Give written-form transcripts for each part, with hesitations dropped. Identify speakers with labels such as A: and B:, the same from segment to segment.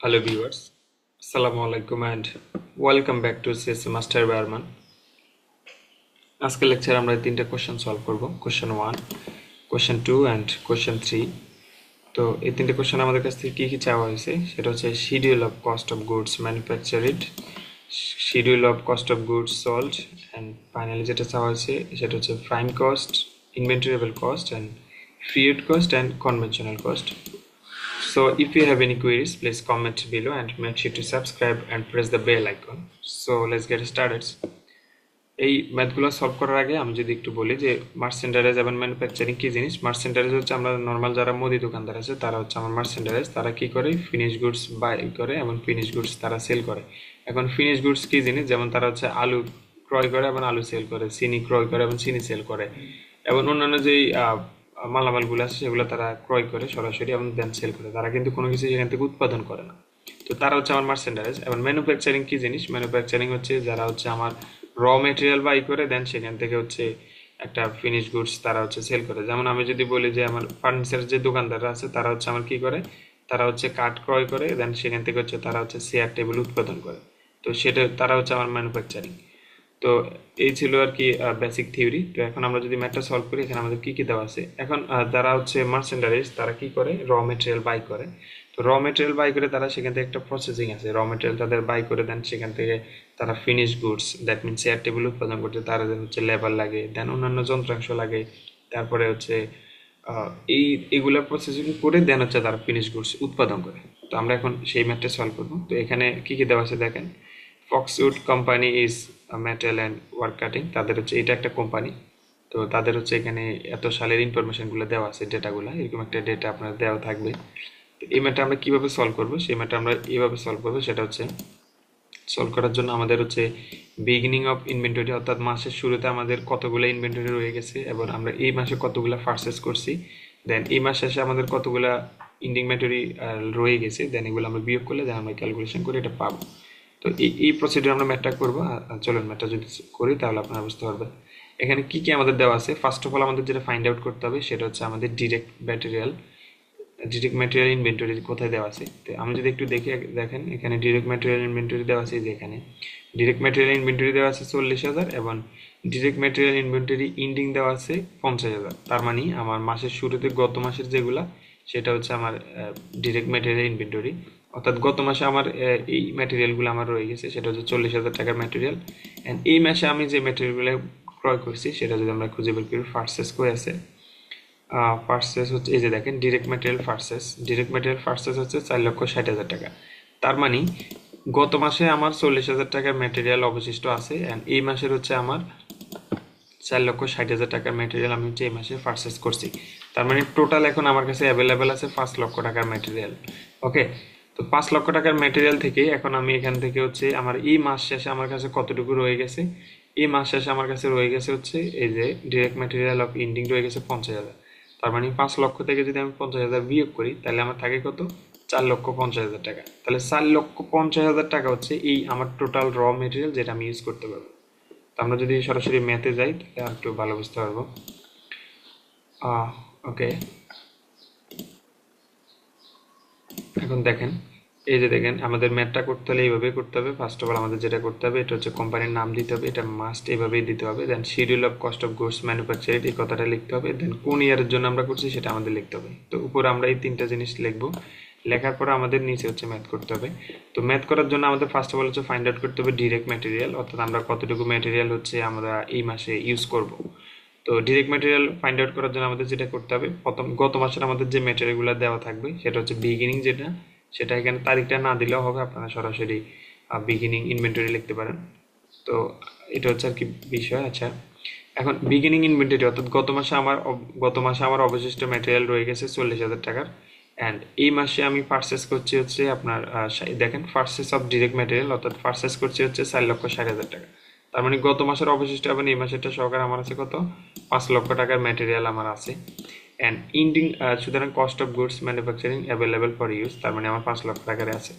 A: Hello viewers, Assalamu alaikum and welcome back to CSC Master Barman. আজকে লেকচারে আমরা তিনটা কোশ্চেন সলভ করব। Question 1, question 2 and question 3। তো এই তিনটা কোশ্চেন আমাদের কাছ থেকে কি কি চাওয়া হয়েছে সেটা হচ্ছে schedule of cost of goods manufactured, schedule of cost of goods sold and finally যেটা চাওয়া হয়েছে সেটা হচ্ছে prime cost, inventoriable cost and period cost and conventional cost. So if you have any queries, please comment below and make sure to subscribe and press the bell icon. So let's get started. এই ম্যাথগুলো solve করার আগে আমি যদি একটু বলি যে merchandise এবং ম্যানুফ্যাকচারিং কি জিনিস। মার্চেন্ডাইজ হচ্ছে আমরা নর্মাল যারা মুদি দোকানদার আছে তারা হচ্ছে আমার মার্চেন্ডাইজ, তারা কি করে ফিনিশ গুডস বাই করে এবং ফিনিশ গুডস তারা সেল করে। এখন ফিনিশ গুডস কি জিনিস, যেমন তারা হচ্ছে আলু ক্রয় করে এবং আলু সেল করে, চিনি ক্রয় করে এবং চিনি সেল করে, এবং অন্যান্য যেই মালামালগুলো আছে সেগুলো তারা ক্রয় করে সরাসরি এবং দেন সেল করে, তারা কিন্তু কোনো কিছু সেখান থেকে উৎপাদন করে না। তো তারা হচ্ছে আমার মার্চেন্ডাইজ। এবং ম্যানুফ্যাকচারিং কি জিনিস, ম্যানুফ্যাকচারিং হচ্ছে যারা হচ্ছে আমার র মেটেরিয়াল বাই করে দেন সেখান থেকে হচ্ছে একটা ফিনিশ গুডস তারা হচ্ছে সেল করে। যেমন আমি যদি বলি যে আমার ফার্নিচার যে দোকানদাররা আছে তারা হচ্ছে আমার কি করে, তারা হচ্ছে কাঠ ক্রয় করে দেন সেখান থেকে হচ্ছে তারা হচ্ছে চেয়ার টেবিল উৎপাদন করে। তো সেটা তারা হচ্ছে আমার ম্যানুফ্যাকচারিং। তো এই ছিল আর কি বেসিক থিওরি। তো এখন আমরা যদি ম্যাথটা সলভ করি, এখানে আমাদের কি কি দেওয়া আছে। এখন যারা হচ্ছে মার্চেন্ডাইজ তারা কি করে, র মেটেরিয়াল বাই করে। তো র মেটেরিয়াল বাই করে তারা সেখান থেকে একটা প্রসেসিং আছে, র মেটেরিয়াল তাদের বাই করে দেন সেখান থেকে তারা finish goods, that means chair table উৎপাদন করতে তারা হচ্ছে লেবার লাগে, দেন অন্যান্য যন্ত্রাংশ লাগে, তারপরে হচ্ছে এই এগুলা প্রসেসিং করে দেন হচ্ছে তারা ফিনিশ গুডস উৎপাদন করে। তো আমরা এখন সেই ম্যাথটা সলভ করবো। তো এখানে কি কি দেওয়া আছে দেখেন, Foxwood company is metal and work cutting, তাদের হচ্ছে এটা একটা কোম্পানি। তো তাদের হচ্ছে এখানে এত সালের ইনফরমেশনগুলো দেওয়া আছে, ডেটাগুলো এরকম একটা ডেটা আপনার দেওয়া থাকবে। তো এই ম্যাথটা আমরা কিভাবে সলভ করবো, সেই ম্যাথটা আমরা এইভাবে সলভ করবো। সেটা হচ্ছে সলভ করার জন্য আমাদের হচ্ছে বিগিনিং অফ ইনভেন্টরি, অর্থাৎ মাসের শুরুতে আমাদের কতগুলো ইনভেন্টরি রয়ে গেছে এবং আমরা এই মাসে কতগুলো পারচেজ করছি, দেন এই মাস শেষে আমাদের কতগুলো ইনভেন্টরি রয়ে গেছে, দেন এগুলো আমরা বিয়োগ করলে দেন আমরা ক্যালকুলেশন করে এটা পাবো। তো এই প্রসিডিউর আমরা ম্যাথটা করবো। চলুন ম্যাথটা যদি করি তাহলে আপনারা বুঝতে পারবেন এখানে কি কি আমাদের দেওয়া আছে। ফার্স্ট অফ অল আমাদের যেটা ফাইন্ড আউট করতে হবে সেটা হচ্ছে আমাদের ডিরেক্ট ম্যাটেরিয়াল ইনভেন্টরি কোথায় দেওয়া আছে। তো আমি যদি একটু দেখে দেখেন, এখানে ডিরেক্ট ম্যাটেরিয়াল ইনভেন্টরি দেওয়া আছে, যে এখানে ডিরেক্ট ম্যাটেরিয়াল ইনভেন্টরি দেওয়া আছে 40,000 এবং ডিরেক্ট ম্যাটেরিয়াল ইনভেন্টরি ইন্ডিং দেওয়া আছে 50,000। তার মানে আমার মাসের শুরুতে গত মাসের যেগুলা সেটা হচ্ছে আমার ডিরেক্ট ম্যাটেরিয়াল ইনভেন্টরি, অর্থাৎ গত মাসে আমার এই ম্যাটেরিয়ালগুলো আমার রয়ে গেছে সেটা হচ্ছে 40,000 টাকার ম্যাটেরিয়াল। অ্যান্ড এই মাসে আমি যে ম্যাটেরিয়ালগুলো ক্রয় করছি সেটা যদি আমরা খুঁজে বের করি, পারচেজ করে আছে। পারচেজ হচ্ছে এই যে দেখেন ডিরেক্ট ম্যাটেরিয়াল পারচেজ হচ্ছে 4,60,000 টাকা। তার মানে গত মাসে আমার 40,000 টাকার ম্যাটেরিয়াল অবশিষ্ট আছে, অ্যান্ড এই মাসের হচ্ছে আমার 4,60,000 টাকার ম্যাটেরিয়াল আমি হচ্ছে এই মাসে পারচেজ করছি। তার মানে টোটাল এখন আমার কাছে অ্যাভেলেবেল আছে 5 লক্ষ টাকার ম্যাটেরিয়াল। ওকে, তো 5 লক্ষ টাকার ম্যাটেরিয়াল থেকে এখন আমি এখান থেকে হচ্ছে আমার এই মাস শেষে আমার কাছে কতটুকু রয়ে গেছে, এই মাস শেষে আমার কাছে রয়ে গেছে হচ্ছে এই যে ডিরেক্ট ম্যাটেরিয়াল অফ ইন্ডিং রয়ে গেছে 50,000। তার মানে 5 লক্ষ থেকে যদি আমি 50,000 বিয়োগ করি তাহলে আমার থাকে কত, 4,50,000 টাকা। তাহলে 4,50,000 টাকা হচ্ছে এই আমার টোটাল র মেটেরিয়াল যেটা আমি ইউজ করতে পারবো। তো আমরা যদি সরাসরি ম্যাথে যাই তাহলে আর একটু ভালো বুঝতে পারবো। ওকে, এখন দেখেন এই যে দেখেন আমাদের ম্যাথটা করতে হলে এইভাবে করতে হবে। ফার্স্ট অফ অল আমাদের যেটা করতে হবে এটা হচ্ছে কোম্পানির নাম দিতে হবে, এটা মাস্ট এইভাবেই দিতে হবে। Then schedule of cost of goods manufactured এই কথাটা লিখতে হবে। দেন কোন ইয়ারের জন্য আমরা করছি সেটা আমাদের লিখতে হবে। তো উপরে আমরা এই তিনটা জিনিস লিখবো, লেখার পরে আমাদের নিচে হচ্ছে ম্যাথ করতে হবে। তো ম্যাথ করার জন্য আমাদের ফার্স্ট অফ অল হচ্ছে ফাইন্ড আউট করতে হবে ডিরেক্ট ম্যাটেরিয়াল, অর্থাৎ আমরা কতটুকু ম্যাটেরিয়াল হচ্ছে আমরা এই মাসে ইউজ করব। তো ডিরেক্ট ম্যাটেরিয়াল ফাইন্ড আউট করার জন্য আমাদের যেটা করতে হবে, প্রথম গত মাসের আমাদের যে ম্যাটেরিয়ালগুলো দেওয়া থাকবে সেটা হচ্ছে বিগিনিং যেটা, সেটা এখানে তারিখটা না দিলেও হবে, আপনারা সরাসরি বিগিনিং ইনভেন্টরি লিখতে পারেন। তো এটা হচ্ছে আর কি বিষয়। আচ্ছা, এখন বিগিনিং ইনভেন্টরি অর্থাৎ গত মাসে আমার অবশিষ্ট ম্যাটেরিয়াল রয়ে গেছে 40,000 টাকার, অ্যান্ড এই মাসে আমি পারচেস করছি হচ্ছে আপনার দেখেন পারচেস অফ ডিরেক্ট ম্যাটেরিয়াল অর্থাৎ পারচেস করছি হচ্ছে 4,60,000 টাকা। তার মানে গত মাসের অবশিষ্ট এবং এই মাসেরটা সহকারে আমার আছে কত, 5 লক্ষ টাকার ম্যাটেরিয়াল আমার আছে। অ্যান্ড ইন্ডিং সুতরাং cost of goods manufacturing available for use, তার মানে আমার 5 লক্ষ টাকার আছে।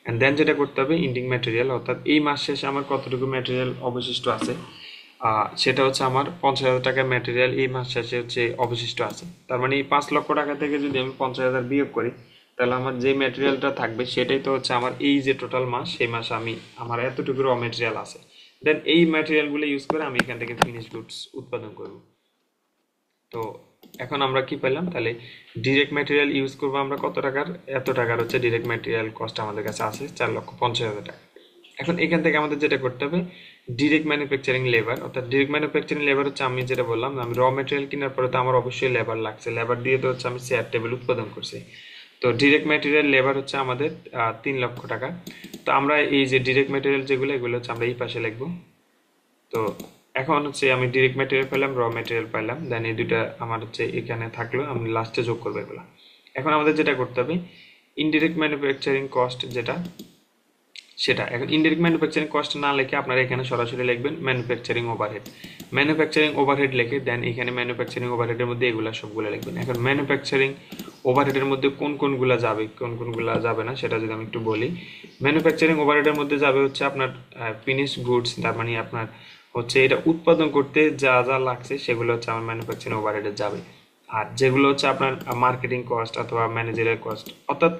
A: অ্যান্ড দেন যেটা করতে হবে ইন্ডিং ম্যাটেরিয়াল, অর্থাৎ এই মাস শেষে আমার কতটুকু ম্যাটেরিয়াল অবশিষ্ট আছে, সেটা হচ্ছে আমার 50,000 টাকার ম্যাটেরিয়াল এই মাস শেষে হচ্ছে অবশিষ্ট আছে। তার মানে এই 5 লক্ষ টাকা থেকে যদি আমি 50,000 বিয়োগ করি তাহলে আমার যে ম্যাটেরিয়ালটা থাকবে সেটাই তো হচ্ছে আমার এই যে টোটাল মাস, সেই মাসে আমি আমার এতটুকু র ম্যাটেরিয়াল আছে, দেন এই ম্যাটেরিয়ালগুলো ইউজ করে আমি এখান থেকে ফিনিশ গুডস উৎপাদন করব। তো এখন আমরা কি পেলাম, তাহলে ডিরেক্ট ম্যাটেরিয়াল ইউজ করবো আমরা কত টাকার, এত টাকার হচ্ছে ডিরেক্ট ম্যাটেরিয়াল কস্ট আমাদের কাছে আছে 4,50,000 টাকা। এখন এখান থেকে আমাদের যেটা করতে হবে, ডিরেক্ট ম্যানুফ্যাকচারিং লেবার, অর্থাৎ ডিরেক্ট ম্যানুফ্যাকচারিং লেবার হচ্ছে আমি যেটা বললাম, আমি র মেটেরিয়াল কেনার পরে তো আমার অবশ্যই লেবার লাগছে, লেবার দিয়ে তো হচ্ছে আমি চেয়ার টেবিল উৎপাদন করছি। তো ডিরেক্ট ম্যাটেরিয়াল লেবার হচ্ছে আমাদের 3,00,000 টাকা। তো আমরা এই যে ডিরেক্ট ম্যাটেরিয়াল যেগুলো, এগুলো হচ্ছে আমরা এই পাশে লিখবো। তো এখন হচ্ছে আমি ডিরেক্ট ম্যাটেরিয়াল পেলাম, র ম্যাটেরিয়াল পাইলাম, দেন এই দুটা আমার হচ্ছে এখানে থাকলো, আমি লাস্টে যোগ করবো এগুলো। এখন আমাদের যেটা করতে হবে, ইনডিরেক্ট ম্যানুফ্যাকচারিং কস্ট যেটা, সেটা এখন ইনডিরেক্ট ম্যানুফ্যাকচারিং কস্ট না লিখে আপনারা এখানে সরাসরি লিখবেন ম্যানুফ্যাকচারিং ওভারহেড। ম্যানুফ্যাকচারিং ওভারহেড লিখে দেন এখানে ম্যানুফ্যাকচারিং ওভারহেডের মধ্যে এগুলা সবগুলো লিখবেন। এখন ম্যানুফ্যাকচারিং ওভারহেডের মধ্যে কোন কোনগুলা যাবে, কোন কোনগুলা যাবে না, সেটা যদি আমি একটু বলি। ম্যানুফ্যাকচারিং ওভারহেডের মধ্যে যাবে হচ্ছে আপনার ফিনিশ গুডস, তার মানে আপনার হচ্ছে এটা উৎপাদন করতে যা যা লাগছে সেগুলো হচ্ছে আমার ম্যানুফ্যাকচারিং ওভারহেডে যাবে। আর যেগুলো হচ্ছে আপনার মার্কেটিং কস্ট অথবা ম্যানেজারের কস্ট, অর্থাৎ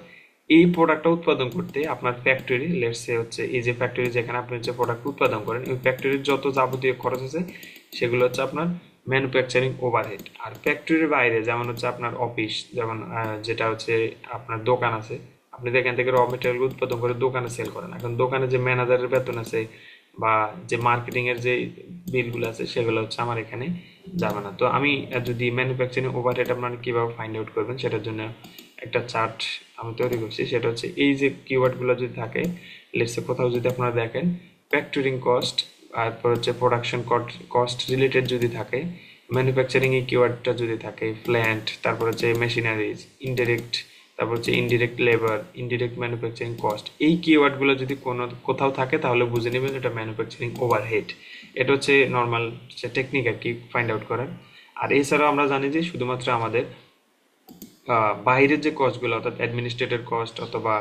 A: এই প্রোডাক্টটা উৎপাদন করতে আপনার ফ্যাক্টরি, লেটস সে হচ্ছে এই যে ফ্যাক্টরি যেখানে আপনি হচ্ছে প্রোডাক্ট উৎপাদন করেন, ওই ফ্যাক্টরির যত যাবতীয় খরচ আছে সেগুলো হচ্ছে আপনার ম্যানুফ্যাকচারিং ওভারহেড। আর ফ্যাক্টরির বাইরে যেমন হচ্ছে আপনার অফিস, যেমন যেটা হচ্ছে আপনার দোকান আছে, আপনি তো এখান থেকে র মেটেরিয়াল উৎপাদন করে দোকানে সেল করেন, এখন দোকানে যে ম্যানেজারের বেতন আছে বা যে মার্কেটিং এর যে বিলগুলো আছে সেগুলো হচ্ছে আমার এখানে যাবে না। তো আমি যদি ম্যানুফ্যাকচারিং ওভারহেড আপনারা কিভাবে ফাইন্ড আউট করবেন সেটার জন্য একটা চার্ট আমি তৈরি করছি। সেটা হচ্ছে এই যে কিওয়ার্ডগুলো যদি থাকে, লেটসে কোথাও যদি আপনারা দেখেন ফ্যাক্টরিং কস্ট, তারপর হচ্ছে প্রোডাকশন কস্ট রিলেটেড যদি থাকে, ম্যানুফ্যাকচারিং এই কিওয়ার্ডটা যদি থাকে, প্ল্যান্ট, তারপর হচ্ছে মেশিনারিজ, ইনডিরেক্ট, তারপর হচ্ছে indirect labour, indirect manufacturing cost, এই কিওয়ার্ডগুলো যদি কোনো কোথাও থাকে তাহলে বুঝে নেবেন এটা ম্যানুফ্যাকচারিং ওভারহেড। এটা হচ্ছে নর্মাল টেকনিক আর কি ফাইন্ড আউট করার। আর এছাড়াও আমরা জানি যে শুধুমাত্র আমাদের বাইরের যে কস্টগুলো, অর্থাৎ অ্যাডমিনিস্ট্রেটিভ কস্ট অথবা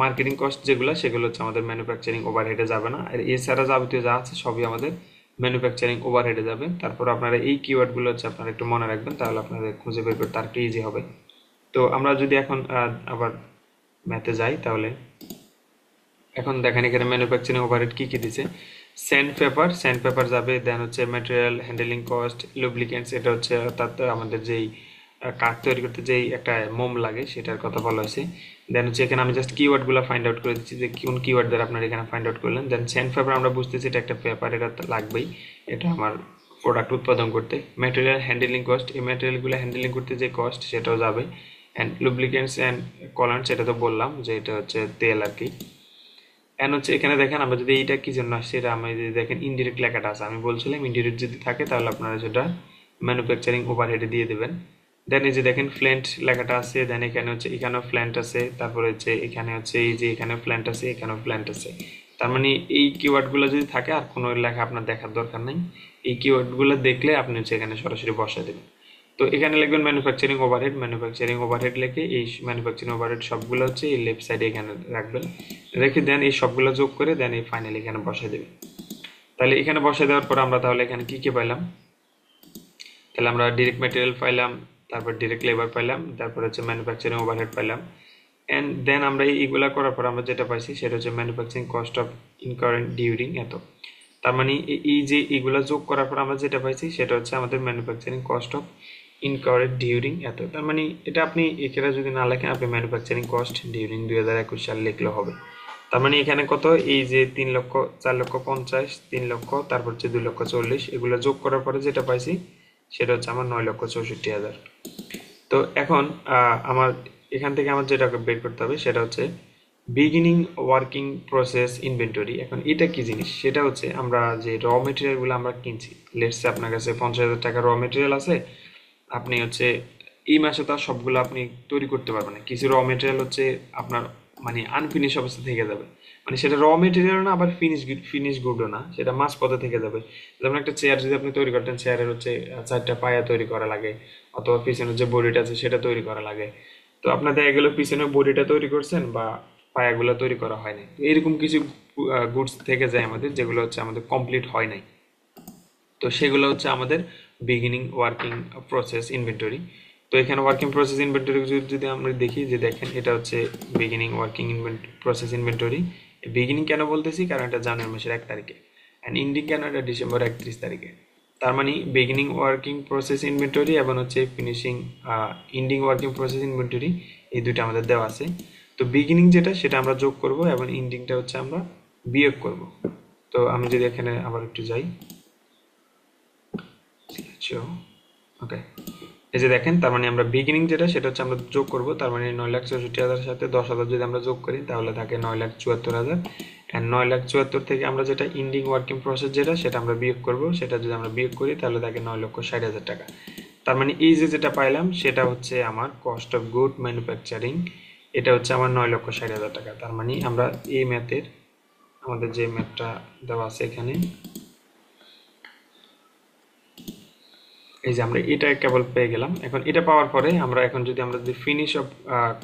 A: মার্কেটিং কস্ট যেগুলো, সেগুলো হচ্ছে আমাদের ম্যানুফ্যাকচারিং ওভারহেডে যাবে না। আর এছাড়া যাবতীয় যা আছে সবই আমাদের ম্যানুফ্যাকচারিং ওভারহেডে যাবে। তারপর আপনারা এই কিওয়ার্ডগুলো হচ্ছে আপনারা একটু মনে রাখবেন, তাহলে আপনাদের খুঁজে বের করতে আর একটু ইজি হবে। তো আমরা যদি এখন আবার ম্যাথে যাই, তাহলে এখন দেখেন এখানে ম্যানুফ্যাকচারিং ওভারহেড কি কি দিছে। স্যান্ড পেপার যাবে, দেন হচ্ছে ম্যাটেরিয়াল হ্যান্ডেলিং কস্ট, লুব্রিকেন্টস, এটা হচ্ছে অর্থাৎ আমাদের যেই কাঠ তৈরি করতে যেই একটা মোম লাগে সেটার কথা বলা হয়েছে। দেন হচ্ছে এখানে আমি জাস্ট কিওয়ার্ডগুলো ফাইন্ড আউট করে দিচ্ছি যে কোন কিওয়ার্ড দ্বারা আপনারা এখানে ফাইন্ড আউট করলেন। দেন স্যান্ড পেপার আমরা বুঝতেছি এটা একটা পেপার, এটা তো লাগবেই, এটা আমার প্রোডাক্ট উৎপাদন করতে। ম্যাটেরিয়াল হ্যান্ডেলিং কস্ট, এই ম্যাটেরিয়ালগুলো হ্যান্ডেলিং করতে যে কস্ট সেটাও যাবে। অ্যান্ড লুব্রিকেন্টস অ্যান্ড কলান্টস, এটা তো বললাম যে এটা হচ্ছে তেল আর কি। এন্ড হচ্ছে এখানে দেখেন আমরা যদি এইটা কি জন্য আসছে, এটা আমি যদি দেখেন ইনডিরেক্ট লেখাটা আছে, আমি বলছিলাম ইনডিরেক্ট যদি থাকে তাহলে আপনারা সেটা ম্যানুফ্যাকচারিং ওভারহেডে দিয়ে দেবেন। দেন এই যে দেখেন ফ্ল্যান্ট লেখাটা আছে, দেন এখানে হচ্ছে এখানেও ফ্ল্যান্ট আছে, তারপরে হচ্ছে এখানে হচ্ছে এই যে এখানেও ফ্ল্যান্ট আছে, এখানেও ফ্ল্যান্ট আছে। তার মানে এই কিওয়ার্ডগুলো যদি থাকে আর কোনো লেখা আপনার দেখার দরকার নেই, এই কিওয়ার্ডগুলো দেখলে আপনি হচ্ছে এখানে সরাসরি বসায় দেবেন। তো এখানে লিখবেন ম্যানুফ্যাকচারিং ওভারহেড লিখে এই ম্যানুফ্যাকচারিং ওভারহেড সবগুলো হচ্ছে এই লেফট সাইডে এখানে রাখবেন, রেখে দেন এই সবগুলো যোগ করে দেন এই ফাইনালি এখানে বসাই দেবেন। তাহলে এখানে বসাই দেওয়ার পর আমরা তাহলে এখানে কি কি পাইলাম, তাহলে আমরা ডিরেক্ট ম্যাটেরিয়াল পাইলাম, তারপর ডিরেক্ট লেবার পাইলাম, তারপর হচ্ছে ম্যানুফ্যাকচারিং ওভারহেড পাইলাম। এন্ড দেন আমরা এইগুলা করার পর আমরা যেটা পাইছি সেটা হচ্ছে ম্যানুফ্যাকচারিং কস্ট অফ ইনকারেন্ট ডিউরিং এত। তার মানে এই যে এইগুলা যোগ করার পর আমরা যেটা পাইছি সেটা হচ্ছে আমাদের ম্যানুফ্যাকচারিং কস্ট অফ ইনকারেড ডিউরিং এত। তার মানে এটা আপনি এখানে যদি না লেখেন, আপনি ম্যানুফ্যাকচারিং কস্ট ডিউরিং 2021 সাল লিখলে হবে। তার মানে এখানে কত, এই যে 3,00,000, 4,50,000, 3,00,000, তারপর হচ্ছে 2,40,000, এগুলো যোগ করার পরে যেটা পাইছি সেটা হচ্ছে আমার 9,64,000। তো এখন আমার এখান থেকে আমার যেটা বের করতে হবে সেটা হচ্ছে বিগিনিং ওয়ার্কিং প্রসেস ইনভেন্টরি। এখন এটা কি জিনিস, সেটা হচ্ছে আমরা যে র মেটেরিয়ালগুলো আমরা কিনছি, লেটস সে আপনার কাছে 50,000 টাকা র মেটেরিয়াল আছে, আপনি হচ্ছে এই মাসে তো আর সবগুলো আপনি তৈরি করতে পারবেন না, কিছু র মেটেরিয়াল হচ্ছে আপনার মানে আনফিনিশ অবস্থা থেকে যাবে, মানে সেটা র মেটেরিয়াল না আবার ফিনিশ গুডও না, সেটা মাঝ পথে থেকে যাবে। যেমন একটা চেয়ার যদি আপনি তৈরি করতেন, চেয়ারের হচ্ছে 4টা পায়া তৈরি করা লাগে, অথবা পিছনের যে বডিটা আছে সেটা তৈরি করা লাগে। তো আপনার দেখা গেলো পিছনের বডিটা তৈরি করছেন বা পায়াগুলো তৈরি করা হয়নি, তো এরকম কিছু গুডস থেকে যায় আমাদের, যেগুলো হচ্ছে আমাদের কমপ্লিট হয় নাই। তো সেগুলো হচ্ছে আমাদের বিগিনিং ওয়ার্কিং প্রসেস ইনভেন্টরি। তো এখানে ওয়ার্কিং প্রসেস ইনভেন্টরি যদি আমরা দেখি, যে দেখেন এটা হচ্ছে beginning working process inventory. Beginning কেন বলতেছি, কারণ এটা জানুয়ারি মাসের 1 তারিখে, অ্যান্ড এন্ডিং কেন, এটা ডিসেম্বর 31 তারিখে। তার মানে বিগিনিং ওয়ার্কিং প্রসেস ইনভেন্টরি এবং হচ্ছে finishing ending working process inventory, এই দুটো আমাদের দেওয়া আছে। তো বিগিনিং যেটা সেটা আমরা যোগ করব এবং এন্ডিংটা হচ্ছে আমরা বিয়োগ করব। তো আমি যদি এখানে আবার একটু যাই, ওকে, এই যে দেখেন, তার মানে আমরা বিগিনিং যেটা সেটা হচ্ছে আমরা যোগ করব। তার মানে 9,64,000 সাথে 10,000 যদি আমরা যোগ করি তাহলে থাকে 9,74,000, অ্যান্ড 9,74,000 থেকে আমরা যেটা এন্ডিং ওয়ার্কিং প্রসেস যেটা সেটা আমরা বিয়োগ করব। সেটা যদি আমরা বিয়োগ করি তাহলে থাকে 9,60,000 টাকা। তার মানে এই যে যেটা পাইলাম সেটা হচ্ছে আমার কস্ট অফ গুড ম্যানুফ্যাকচারিং, এটা হচ্ছে আমার 9,60,000 টাকা। তার মানে আমরা এই ম্যাথের, আমাদের যে ম্যাথটা দেওয়া আছে এখানে, এই যে আমরা এটা কেবল পেয়ে গেলাম। এখন এটা পাওয়ার পরে আমরা এখন যদি finish of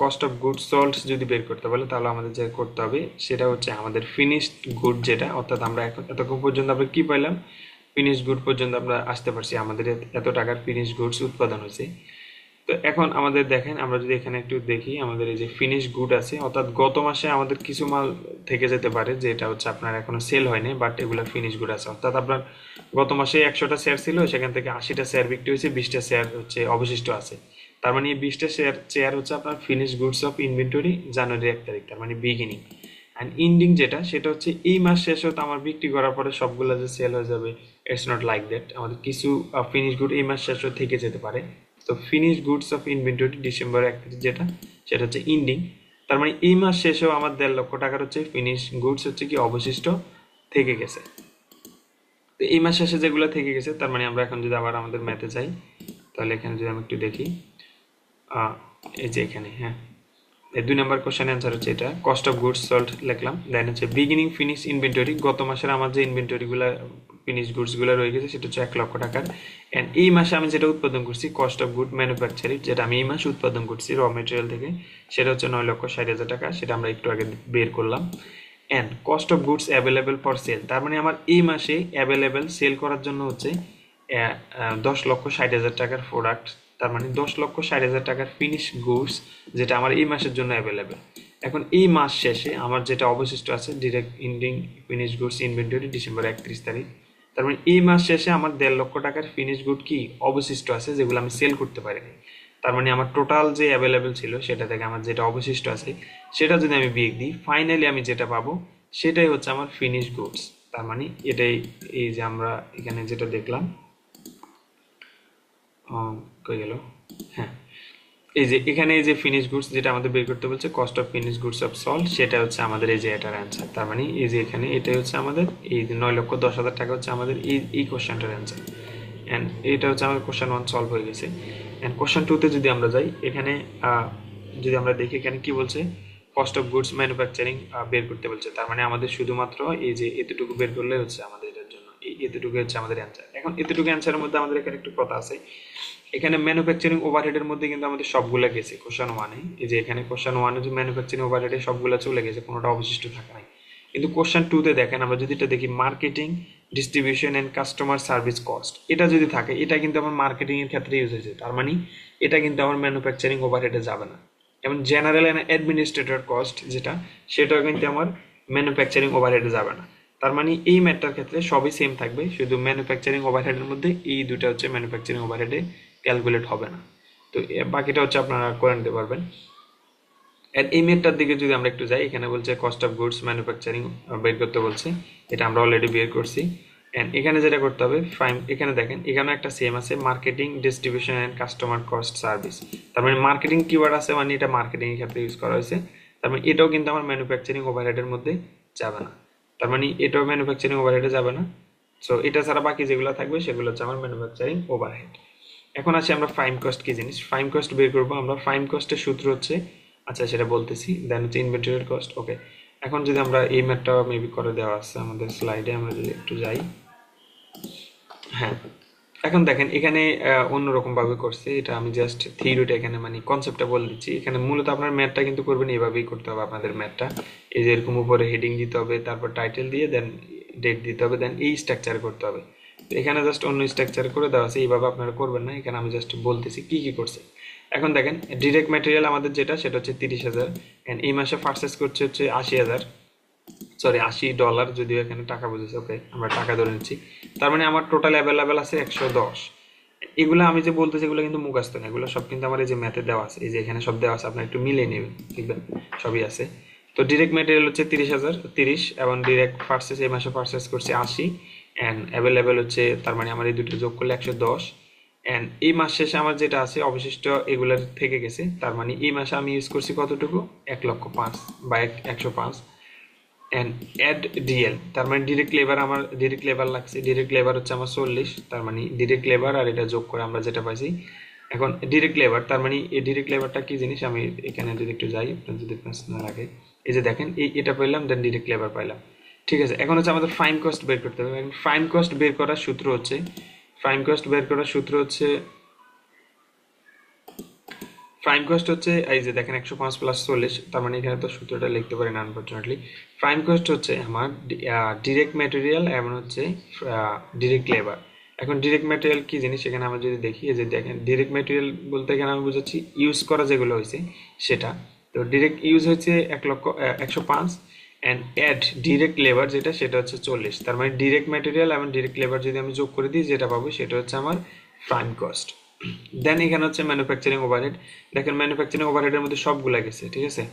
A: cost of good sold যদি বের করতে বলে, তাহলে আমাদের যে করতে হবে সেটা হচ্ছে আমাদের ফিনিশড গুড যেটা, অর্থাৎ আমরা এখন এতক্ষণ পর্যন্ত আমরা কি পাইলাম, ফিনিশ গুড পর্যন্ত আমরা আসতে পারছি, আমাদের এত টাকার ফিনিশ গুডস উৎপাদন হয়েছে। তো এখন আমাদের দেখেন, আমরা যদি এখানে একটু দেখি, আমাদের এই যে ফিনিশ গুড আছে, অর্থাৎ গত মাসে আমাদের কিছু মাল থেকে যেতে পারে যেটা হচ্ছে আপনার এখনো সেল হয়নি, বাট এগুলো ফিনিশ গুড আছে। অর্থাৎ আপনার গত মাসে 100টা শেয়ার ছিল, সেখান থেকে 80টা শেয়ার বিক্রি হয়েছে, 20টা শেয়ার হচ্ছে অবশিষ্ট আছে। তার মানে এই 20টা শেয়ার হচ্ছে আপনার ফিনিশ গুডস অফ ইনভেন্টরি জানুয়ারি 1 তারিখ, তার মানে বিগিনিং। অ্যান্ড এন্ডিং যেটা সেটা হচ্ছে এই মাস শেষে তো আমার বিক্রি করার পরে সবগুলো যে সেল হয়ে যাবে, ইটস নট লাইক দ্যাট। আমাদের কিছু ফিনিশ গুড এই মাস শেষে থেকে যেতে পারে। তো finish goods of inventory December 1 তারিখ যেটা, সেটা হচ্ছে এন্ডিং। তার মানে এই মাস শেষেও আমার 1.5 লক্ষ টাকার হচ্ছে ফিনিশ গুডস হচ্ছে কি অবশিষ্ট থেকে গেছে। তো এই মাস শেষে যেগুলো থেকে গেছে, তার মানে আমরা এখন যদি আবার আমাদের ম্যাথে যাই, তাহলে এখানে যদি আমি একটু দেখি, এই যে এখানে, হ্যাঁ, এই 2 নম্বর কোশ্চেন অ্যান্সার হচ্ছে এটা, কস্ট অফ গুডস সোল্ড লিখলাম, দেন হচ্ছে বিগিনিং ফিনিশ ইনভেন্টরি, গত মাসের আমার যে ইনভেন্টরিগুলো ফিনিশ গুডসগুলো রয়ে গেছে সেটা হচ্ছে 1 লক্ষ টাকার। অ্যান্ড এই মাসে আমি যেটা উৎপাদন করছি কস্ট অফ গুড ম্যানুফ্যাকচারিং, যেটা আমি এই মাসে উৎপাদন করছি র মেটেরিয়াল থেকে, সেটা হচ্ছে 9,60,000 টাকা, সেটা আমরা একটু আগে বের করলাম। And cost of goods available for sale, তার মানে আমার এই মাসে অ্যাভেলেবেল সেল করার জন্য হচ্ছে 10,60,000 টাকার প্রোডাক্ট, তার মানে 10,60,000 টাকার ফিনিশ গুডস যেটা আমার এই মাসের জন্য অ্যাভেলেবেল। এখন এই মাস শেষে আমার যেটা অবশিষ্ট আছে direct ending finish goods inventory December 31 তারিখ, তার মানে এই মাস শেষে আমার 1.5 লক্ষ টাকার ফিনিশ গুড কি অবশিষ্ট আছে, যেগুলো আমি সেল করতে পারিনি। তার মানে আমার টোটাল যে অ্যাভেলেবেল ছিল সেটা থেকে আমার যেটা অবশিষ্ট আছে সেটা যদি আমি বিয়োগ দিই, ফাইনালি আমি যেটা পাবো সেটাই হচ্ছে আমার ফিনিশ গুডস। তার মানে এটাই, এই যে আমরা এখানে যেটা দেখলাম, কই গেল, হ্যাঁ, এই যে এখানে এই যে ফিনিশ গুডস যেটা আমাদের বের করতে বলছে cost of finish goods of salt, সেটা হচ্ছে আমাদের এই যে এটার অ্যান্সার। তার মানে এই যে এখানে এটাই হচ্ছে আমাদের এই 9,10,000 টাকা হচ্ছে আমাদের এই কোশ্চেনটার অ্যান্সার। অ্যান্ড এটা হচ্ছে আমাদের কোশ্চেন 1 সলভ হয়ে গেছে। অ্যান্ড কোশ্চেন 2তে যদি আমরা যাই, এখানে যদি আমরা দেখি এখানে কি বলছে, কস্ট অফ গুডস ম্যানুফ্যাকচারিং বের করতে বলছে। তার মানে আমাদের শুধুমাত্র এই যে এতটুকু বের করলে হচ্ছে আমাদের এটার জন্য, এতটুকু হচ্ছে আমাদের অ্যান্সার। এখন এতটুকু অ্যান্সারের মধ্যে আমাদের এখানে একটু কথা আছে, এখানে ম্যানুফ্যাকচারিং ওভারহেডের মধ্যে কিন্তু আমাদের সবগুলা গেছে কোশ্চেন 1-এ। এই যে এখানে কোশ্চেন 1-এ যে ম্যানুফ্যাকচারিং ওভারহেডে সবগুলা চলে গেছে, কোনোটা অবশিষ্ট থাকে নাই। কিন্তু কোশ্চেন 2-তে দেখেন, আমরা যদি এটা দেখি marketing, distribution and customer service cost, এটা যদি থাকে, এটা কিন্তু আমার মার্কেটিং এর ক্ষেত্রে ইউজ হয়েছে, তার মানে এটা কিন্তু আমার ম্যানুফ্যাকচারিং ওভারহেডে যাবে না। এবং জেনারেল এন্ড অ্যাডমিনিস্ট্রেটর কস্ট যেটা, সেটাও কিন্তু আমার ম্যানুফ্যাকচারিং ওভারহেডে যাবে না। তার মানে এই ম্যাটটার ক্ষেত্রে সবই সেম থাকবে, শুধু ম্যানুফ্যাকচারিং ওভারহেডের মধ্যে এই দুটো হচ্ছে ম্যানুফ্যাকচারিং ওভারহেডে ক্যালকুলেট হবে না। তো বাকিটা হচ্ছে আপনারা করে নিতে পারবেন। আর এই মেটটার দিকে যদি আমরা একটু যাই, এখানে বলছে কস্ট অফ গুডস ম্যানুফ্যাকচারিং বের করতে বলছে, এটা আমরা অলরেডি বের করছি। এন্ড এখানে যেটা করতে হবে, এখানে দেখেন এখানে একটা সেম আছে, marketing, distribution and customer cost service. তার মানে মার্কেটিং কিওয়ার্ড আছে, মানে এটা মার্কেটিং এর ক্ষেত্রে ইউজ করা হয়েছে। তার মানে এটাও কিন্তু আমার ম্যানুফ্যাকচারিং ওভারহেডের মধ্যে যাবে না। তার মানে এটাও ম্যানুফ্যাকচারিং ওভারহেডে যাবে না। সো এটা ছাড়া বাকি যেগুলো থাকবে সেগুলো হচ্ছে আমার ম্যানুফ্যাকচারিং ওভারহেড। এখন আসি আমরা প্রাইম কস্ট কি জিনিস, প্রাইম কস্ট বের করবো আমরা। প্রাইম কস্টের সূত্র হচ্ছে, আচ্ছা সেটা বলতেছি, দেন হচ্ছে ইনভেন্টরির কস্ট। ওকে, এখন যদি আমরা এই ম্যাথটা মেবি করে দেওয়া আছে আমাদের স্লাইডে, আমরা যদি একটু যাই, হ্যাঁ, এখন দেখেন এখানে অন্যরকম ভাবে করছে, এটা আমি জাস্ট থিওরিটা এখানে মানে কনসেপ্টটা বলে দিচ্ছি। এখানে মূলত আপনার ম্যাথটা কিন্তু করবেন এইভাবেই করতে হবে আপনাদের ম্যাথটা। এই যে এরকম উপরে হেডিং দিতে হবে, তারপর টাইটেল দিয়ে দেন ডেট দিতে হবে, দেন এই স্ট্রাকচার করতে হবে। তো এখানে জাস্ট অন্য স্ট্রাকচার করে দেওয়া আছে, এইভাবে আপনারা করবেন না, এখানে আমি জাস্ট বলতেছি কি কি করছে। এখন দেখেন ডিরেক্ট ম্যাটেরিয়াল আমাদের যেটা সেটা হচ্ছে 30,000, এন্ড এই মাসে পারচেস করছে হচ্ছে 80,000, সরি $80, যদিও এখানে টাকা বুঝেছে, ওকে আমরা টাকা ধরে নিচ্ছি। তার মানে আমার টোটাল অ্যাভেলেবেল আছে 110। এগুলো আমি যে বলতেছি এগুলো কিন্তু মুখস্থ না, এগুলো সব কিন্তু আমার এই যে ম্যাথে দেওয়া আছে, এই যে এখানে সব দেওয়া আছে, আপনার একটু মিলিয়ে নেবেন, দেখবেন সবই আছে। তো ডিরেক্ট ম্যাটেরিয়াল হচ্ছে 30,030, এবং ডিরেক্ট পারচেস এই মাসে পারচেস করছে 80, অ্যান্ড অ্যাভেলেবেল হচ্ছে, তার মানে আমার এই দুটো যোগ করলে 110। অ্যান্ড এই মাস শেষে আমার যেটা আছে অবশিষ্ট এগুলার থেকে গেছে, তার মানে এই মাসে আমি ইউজ করছি কতটুকু, 1,05,000 বা 105। এন্ড অ্যাড ডিএল, তার মানে ডিরেক্ট লেবার, আমার ডিরেক্ট লেবার লাগছে, ডিরেক্ট লেবার হচ্ছে আমার 40, তার মানে ডিরেক্ট লেবার আর এটা যোগ করে আমরা যেটা পাইছি। এখন ডিরেক্ট লেবার, তার মানে এই ডিরেক্ট লেবারটা কি জিনিস, আমি এখানে যদি একটু যাই, আপনার যদি প্রশ্ন লাগে, এই যে দেখেন এটা পাইলাম, দেন ডিরেক্ট লেবার পাইলাম। ঠিক আছে, এখন হচ্ছে আমাদের ফাইন কস্ট বের করতে হবে। ফাইন কস্ট বের করার সূত্র হচ্ছে, ফাইন কস্ট বের করার সূত্র হচ্ছে, প্রাইম কস্ট হচ্ছে এই যে দেখেন 105 প্লাস 40, তার মানে এখানে তো সূত্রটা লিখতে পারি না আনফরচুনেটলি। প্রাইম কস্ট হচ্ছে আমার ডিরেক্ট ম্যাটেরিয়াল এবং হচ্ছে ডিরেক্ট লেবার। এখন ডিরেক্ট ম্যাটেরিয়াল কি জিনিস এখানে আমরা যদি দেখি, এই যে দেখেন ডিরেক্ট ম্যাটেরিয়াল বলতে এখানে আমি বুঝাচ্ছি ইউজ করা যেগুলো হয়েছে সেটা। তো ডিরেক্ট ইউজ হচ্ছে 105, অ্যান্ড অ্যাড ডিরেক্ট লেবার যেটা সেটা হচ্ছে 40, তার মানে ডিরেক্ট ম্যাটেরিয়াল এবং ডিরেক্ট লেবার যদি আমি যোগ করে দিই যেটা পাবো সেটা হচ্ছে আমার প্রাইম কস্ট। দেন এখানে হচ্ছে ম্যানুফ্যাকচারিং ওভারহেড। দেখেন ম্যানুফ্যাকচারিং ওভারহেডের মধ্যে সবগুলা গেছে, ঠিক আছে,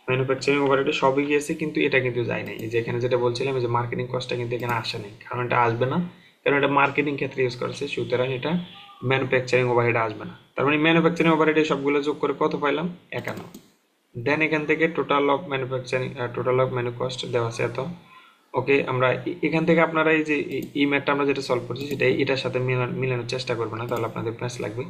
A: ম্যানুফ্যাকচারিং ওভারহেডে সবই গিয়েছে, কিন্তু এটা কিন্তু যায় নাই। এই যে এখানে যেটা বলছিলাম যে মার্কেটিং কস্টটা কিন্তু এখানে আসে নাই, কারণ এটা আসবে না, কারণ এটা মার্কেটিং ক্ষেত্রে ইউজ করছে, সুতরাং এটা ম্যানুফ্যাকচারিং ওভারহেড আসবে না। তার মানে ম্যানুফ্যাকচারিং ওভারহেডে সবগুলো যোগ করে কত পাইলাম, 51। দেন এখান থেকে total of manufacturing, total of ম্যানু cost দেওয়া আছে এত। ওকে, আমরা এখান থেকে আপনারা এই যে এই ম্যাথটা আমরা যেটা সলভ করছি সেটা এটার সাথে মিলানোর চেষ্টা করবেন না, তাহলে আপনাদের প্যাচ লাগবে।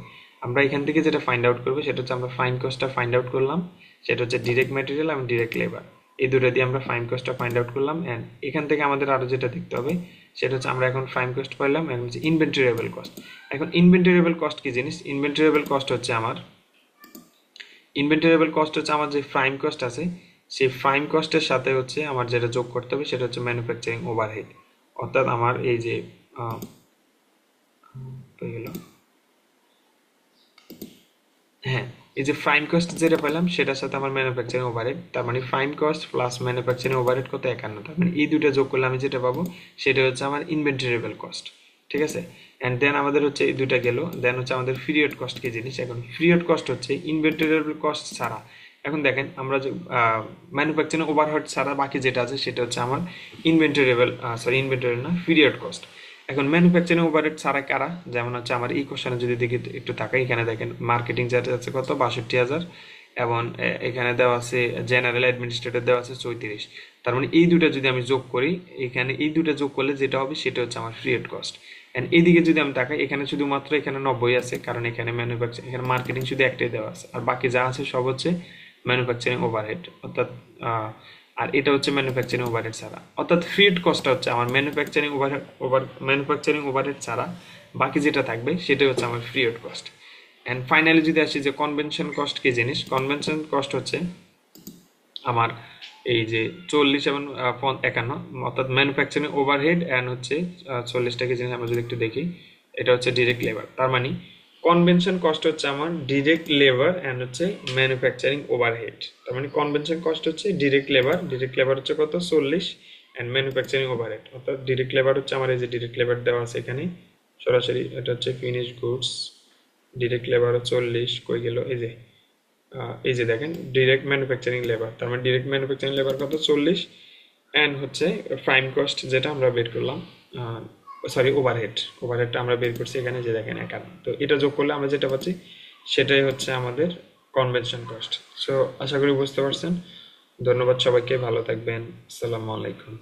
A: আমরা এখান থেকে যেটা ফাইন্ড আউট করবো সেটা হচ্ছে আমরা ফাইন কস্টটা ফাইন্ড আউট করলাম, সেটা হচ্ছে ডিরেক্ট ম্যাটেরিয়াল এবং ডিরেক্ট লেবার, এই দুটো দিয়ে আমরা ফাইন কস্টটা ফাইন্ড আউট করলাম। অ্যান্ড এখান থেকে আমাদের আরও যেটা দেখতে হবে সেটা হচ্ছে আমরা এখন ফাইন কস্ট পাইলাম, এখন হচ্ছে ইনভেন্টরিয়েবল কস্ট। এখন ইনভেন্টরিয়েবল কস্ট কি জিনিস, ইনভেন্টরিয়েবল কস্ট হচ্ছে আমার, ইনভেন্টরিয়েবল কস্ট হচ্ছে আমার যে প্রাইম কস্ট আছে সেই প্রাইম কস্টের সাথে হচ্ছে আমার যেটা যোগ করতে হবে সেটা হচ্ছে ম্যানুফ্যাকচারিং ওভারহেড, অর্থাৎ আমার এই যে হয়ে গেল, হ্যাঁ, এই যে প্রাইম কস্ট যেটা পেলাম সেটার সাথে আমার ম্যানুফ্যাকচারিং ওভারহেড, তার মানে prime cost plus manufacturing overhead কত, 51, তার মানে এই দুটো যোগ করলে আমি যেটা পাবো সেটা হচ্ছে আমার ইনভেন্টরিয়েবল কস্ট। ঠিক আছে, অ্যান্ড দেন আমাদের হচ্ছে এই দুটা গেল, দেন হচ্ছে আমাদের পিরিয়ড কস্ট কি জিনিস। এখন পিরিয়ড কস্ট হচ্ছে ইনভেন্টরিয়েবল কস্ট ছাড়া, এখন দেখেন আমরা যে ম্যানুফ্যাকচারিং ওভারহেড ছাড়া বাকি যেটা আছে সেটা হচ্ছে আমার ইনভেন্টরিয়েবল, সরি ইনভেন্টরি না, পিরিয়ড কস্ট। এখন ম্যানুফ্যাকচারিং ওভারহেড ছাড়া কারা, যেমন হচ্ছে আমার এই কোশ্চেনে যদি দেখি একটু তাকাই, এখানে দেখেন মার্কেটিং চার্জ আছে কত, 62,000, এবং এখানে দেওয়া আছে জেনারেল অ্যাডমিনিস্ট্রেটর দেওয়া আছে 34। তার মানে এই দুটো যদি আমি যোগ করি, এখানে এই দুটো যোগ করলে যেটা হবে সেটা হচ্ছে আমার পিরিয়ড কস্ট। এন্ড এইদিকে যদি আমি তাকাই, এখানে শুধুমাত্র এখানে 90 আছে, কারণ এখানে এখানে মার্কেটিং শুধু একটাই দেওয়া আছে, আর বাকি যা আছে সব হচ্ছে ম্যানুফ্যাকচারিং ওভারহেড, অর্থাৎ আর এটা হচ্ছে ম্যানুফ্যাকচারিং ওভারহেড ছাড়া, অর্থাৎ ফিড কস্টটা হচ্ছে আমার ম্যানুফ্যাকচারিং ওভারহেড ছাড়া বাকি যেটা থাকবে সেটাই হচ্ছে আমার পিরিয়ড কস্ট। অ্যান্ড ফাইনালি যদি আসি যে কনভেনশন কস্ট কি জিনিস, কনভেনশন কস্ট হচ্ছে আমার এই যে 40 এবং 51, অর্থাৎ ম্যানুফ্যাকচারিং ওভারহেড অ্যান্ড হচ্ছে 40টা কি জিনিস আমরা যদি একটু দেখি, এটা হচ্ছে ডিরেক্ট লেবার। তার মানে কনভেনশন কস্ট হচ্ছে আমার ডিরেক্ট লেবার অ্যান্ড হচ্ছে ম্যানুফ্যাকচারিং ওভারহেড। তার মানে কনভেনশন কস্ট হচ্ছে ডিরেক্ট লেবার হচ্ছে কত, 40, অ্যান্ড ম্যানুফ্যাকচারিং ওভারহেড, অর্থাৎ ডিরেক্ট লেবার হচ্ছে আমার এই যে ডিরেক্ট লেবার দেওয়া আছে এখানে সরাসরি, এটা হচ্ছে ফিনিশ গুডস, ডিরেক্ট লেবার 40, কই গেল, এই যে দেখেন ডিরেক্ট ম্যানুফ্যাকচারিং লেবার, তার মানে ডিরেক্ট ম্যানুফ্যাকচারিং লেবার কত, 40, অ্যান্ড হচ্ছে প্রাইম কস্ট যেটা আমরা বের করলাম, সরি ওভারহেডটা আমরা বের করছি এখানে যে দেখেন 51। তো এটা যোগ করলে আমরা যেটা পাচ্ছি সেটাই হচ্ছে আমাদের কনভেনশন কস্ট। সো আশা করি বুঝতে পারছেন। ধন্যবাদ সবাইকে, ভালো থাকবেন, আসসালামু আলাইকুম।